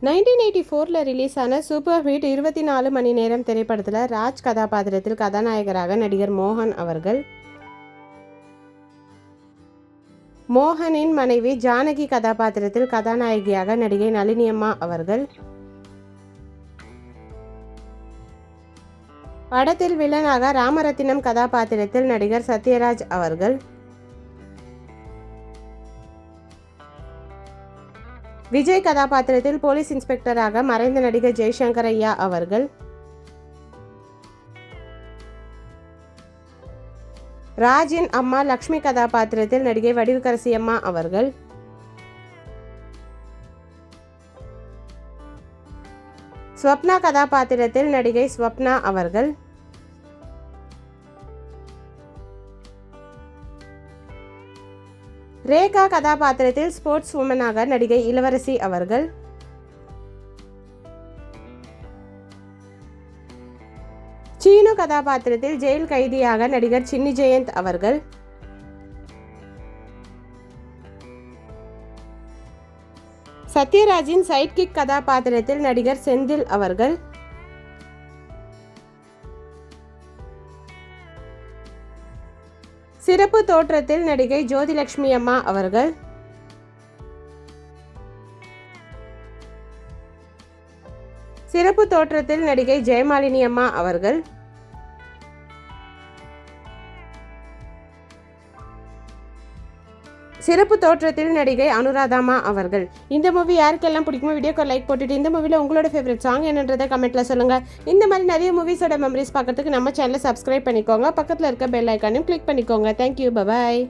1984 release ஆன super hit 24 மணி நேரம் திரைப்படத்தில் ராஜ் கதாபாத்திரத்தில் கதாநாயகராக நடிகர் மோகன் அவர்கள், மோகனின் மனைவி ஜானகி கதாபாத்திரத்தில் கதாநாயகியாக நடிகை நளினியம்மா அவர்கள், படத்தில் வில்லனாக ராமரத்தினம் கதாபாத்திரத்தில் நடிகர் சத்யராஜ் அவர்கள், விஜய் கதாபாத்திரத்தில் போலீஸ் இன்ஸ்பெக்டராக மறைந்த நடிகர் ஜெய்சங்கர் ஐயா அவர்கள், ராஜின் அம்மா லக்ஷ்மி கதாபாத்திரத்தில் நடிகை வடிவுக்கரசி அம்மா அவர்கள், ஸ்வப்னா கதாபாத்திரத்தில் நடிகை ஸ்வப்னா அவர்கள், ரேகா கதாபாத்திரத்தில் ஸ்போர்ட்ஸ் உமனாக நடிகை இளவரசி அவர்கள், சீனு கதாபாத்திரத்தில் ஜெயில் கைதியாக நடிகர் சின்னி ஜெயந்த் அவர்கள், சத்யராஜின் சைட்கிக் கதாபாத்திரத்தில் நடிகர் செந்தில் அவர்கள், சிறப்பு தோற்றத்தில் நடிகை ஜோதிலட்சுமி அம்மா அவர்கள், சிறப்பு தோற்றத்தில் நடிகை ஜெயமாலினி அம்மா அவர்கள், சிறப்பு தோற்றத்தில் நடிகை அனுராதாமா அவர்கள். இந்த மூவி யாருக்கெல்லாம் பிடிக்குமோ வீடியோக்கு லைக் போட்டுட்டு இந்த மூவியில் உங்களோட ஃபேவரட் சாங் என்னன்றதை கமெண்ட்டில் சொல்லுங்கள். இந்த மாதிரி நிறைய மூவிஸோட மெமரிஸ் பார்க்கறதுக்கு நம்ம சேனலை சப்ஸ்கிரைப் பண்ணிக்கோங்க. பக்கத்தில் இருக்க பெல் ஐக்கானையும் கிளிக் பண்ணிக்கோங்க. Thank you, bye bye.